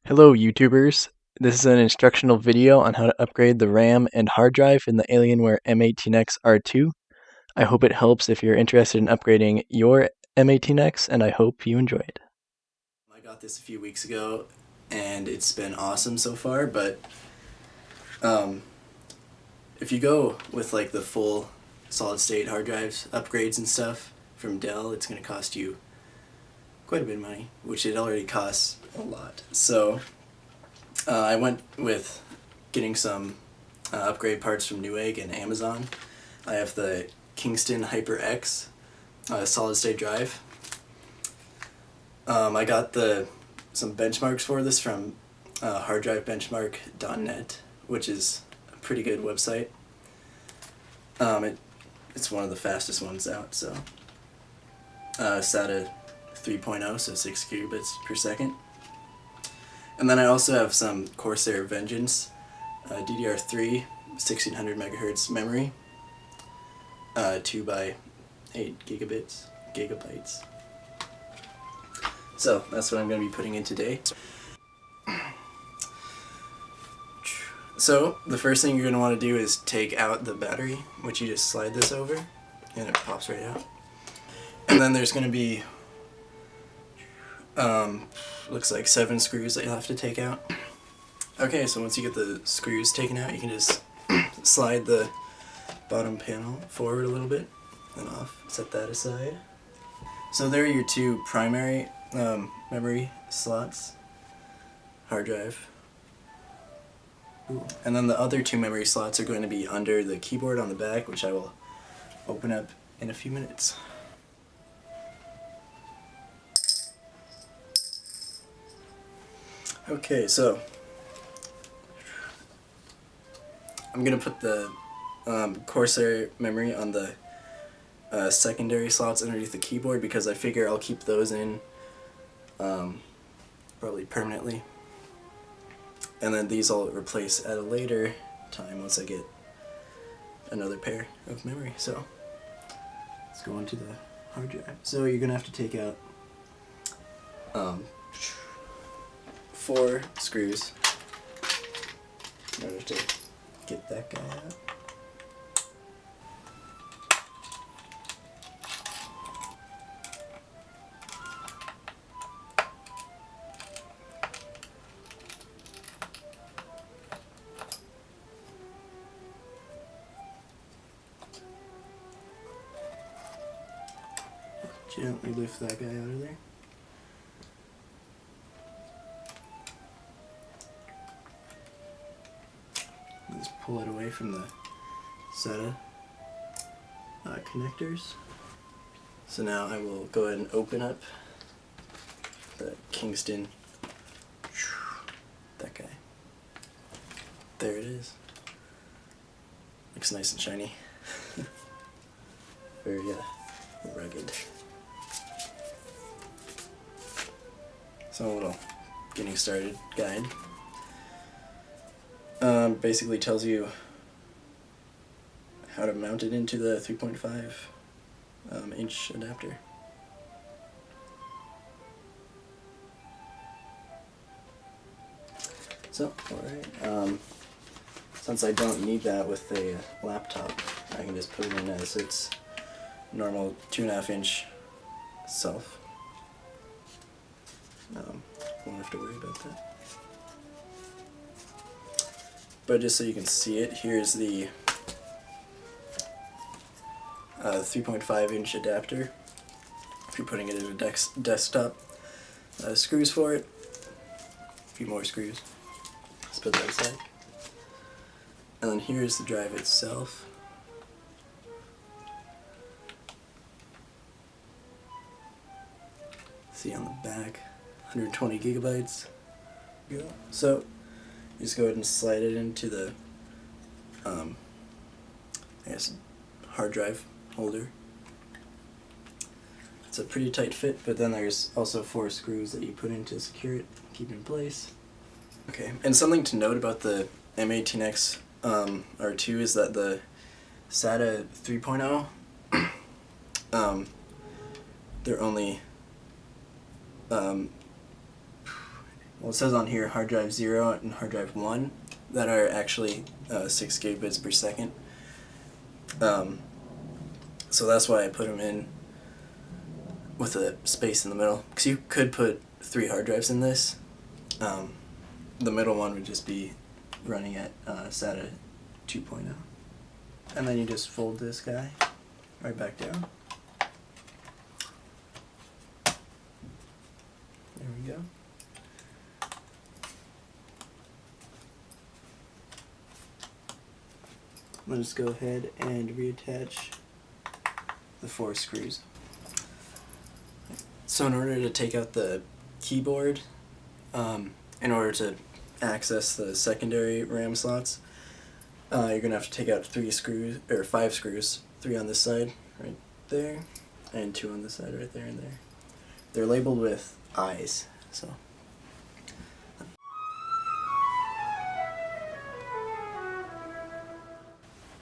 Hello YouTubers, this is an instructional video on how to upgrade the RAM and hard drive in the Alienware M18x R2. I hope it helps if you're interested in upgrading your M18X, and I hope you enjoy it. I got this a few weeks ago and it's been awesome so far, but if you go with like the full solid state hard drives upgrades and stuff from Dell, it's going to cost you quite a bit of money, which it already costs a lot. So I went with getting some upgrade parts from Newegg and Amazon. I have the Kingston HyperX solid state drive. I got some benchmarks for this from harddrivebenchmark.net, which is a pretty good website. It's one of the fastest ones out, so SATA 3.0, so 6 gigabits per second. And then I also have some Corsair Vengeance DDR3 1600 megahertz memory, 2 by 8 gigabytes. So that's what I'm going to be putting in today. So the first thing you're going to want to do is take out the battery, which you just slide this over and it pops right out. And then there's going to be looks like 7 screws that you'll have to take out. Okay, so once you get the screws taken out, you can just slide the bottom panel forward a little bit and off. Set that aside. So there are your two primary memory slots, hard drive. Ooh. And then the other two memory slots are going to be under the keyboard on the back, which I will open up in a few minutes. Okay, so I'm going to put the Corsair memory on the secondary slots underneath the keyboard because I figure I'll keep those in probably permanently. And then these I'll replace at a later time once I get another pair of memory. So let's go into the hard drive. So you're going to have to take out 4 screws in order to get that guy out. Gently lift that guy out of there. Just pull it away from the SATA connectors. So now I will go ahead and open up the Kingston, that guy. There it is. Looks nice and shiny. Very rugged. So a little getting started guide. Basically tells you how to mount it into the 3.5 inch adapter. So, alright, since I don't need that with a laptop, I can just put it in as its normal 2.5 inch self. Won't have to worry about that. But just so you can see it, here's the 3.5 inch adapter. If you're putting it in a desktop, screws for it, a few more screws. Let's put that aside. And then here's the drive itself. See on the back, 120 gigabytes. So just go ahead and slide it into the I guess hard drive holder. It's a pretty tight fit, but then there's also 4 screws that you put in to secure it, keep it in place. Okay, and something to note about the M18x R2 is that the SATA 3.0 they're only well, it says on here hard drive 0 and hard drive 1 that are actually 6 gigabits per second. So that's why I put them in with a space in the middle, because you could put 3 hard drives in this. The middle one would just be running at SATA 2.0. And then you just fold this guy right back down. There we go. Let's go ahead and reattach the 4 screws. So in order to take out the keyboard, in order to access the secondary RAM slots, you're gonna have to take out 3 screws, or 5 screws, 3 on this side, right there, and 2 on this side, right there and there. They're labeled with eyes, so.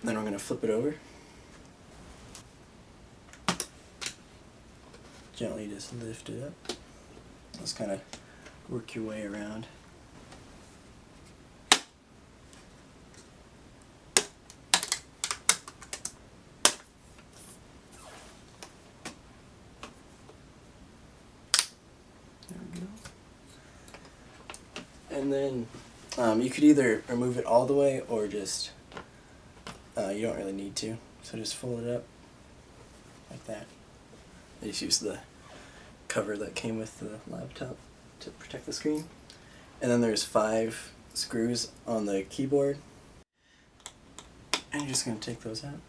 Then we're gonna flip it over. Gently just lift it up. Just kind of work your way around. There we go. And then you could either remove it all the way or just, you don't really need to. So just fold it up like that. I just use the cover that came with the laptop to protect the screen. And then there's 5 screws on the keyboard. And you're just going to take those out.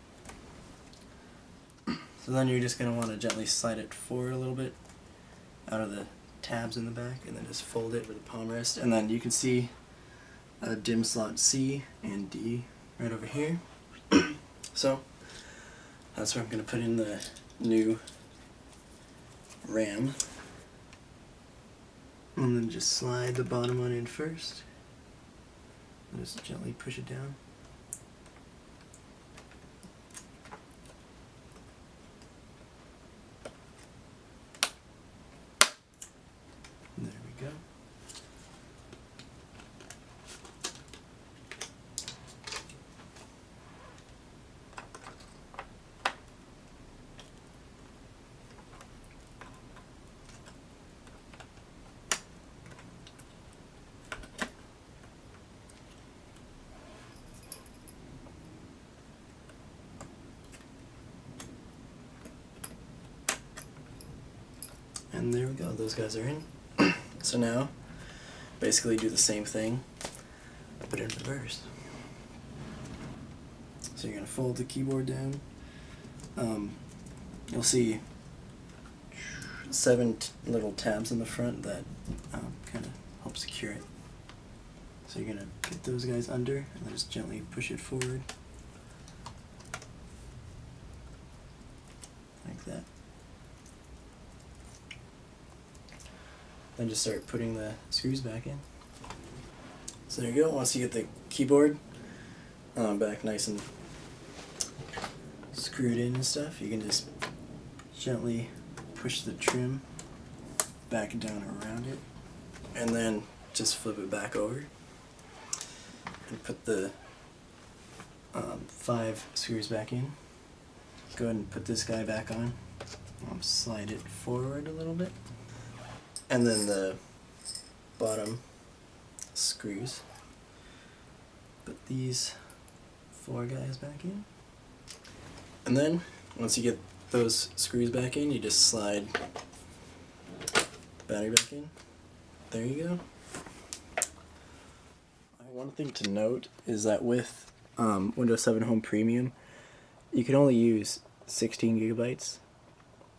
So then you're just going to want to gently slide it forward a little bit out of the tabs in the back, and then just fold it with the palm rest. And then you can see a DIMM slot C and D right over here. So that's where I'm going to put in the new RAM. And then just slide the bottom one in first. And just gently push it down. And there we go. And there we go, those guys are in. So now, basically do the same thing, but in reverse. So you're going to fold the keyboard down. You'll see 7 little tabs in the front that kind of help secure it. So you're going to get those guys under and then just gently push it forward. Like that. Then just start putting the screws back in. So there you go. Once you get the keyboard back nice and screwed in and stuff, you can just gently push the trim back down around it, and then just flip it back over and put the 5 screws back in. Go ahead and put this guy back on. Slide it forward a little bit. And then the bottom screws. Put these 4 guys back in. And then, once you get those screws back in, you just slide the battery back in. There you go. One thing to note is that with Windows 7 Home Premium, you can only use 16 gigabytes,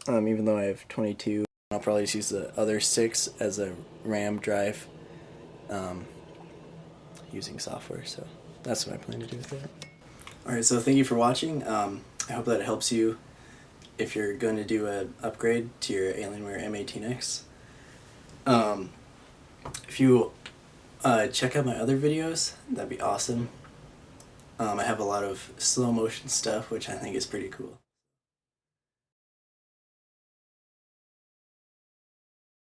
even though I have 22. I'll probably just use the other 6 as a RAM drive using software, so that's what I plan to do with it. Alright, so thank you for watching. I hope that it helps you if you're going to do an upgrade to your Alienware M18x. If you check out my other videos, that'd be awesome. I have a lot of slow motion stuff, which I think is pretty cool.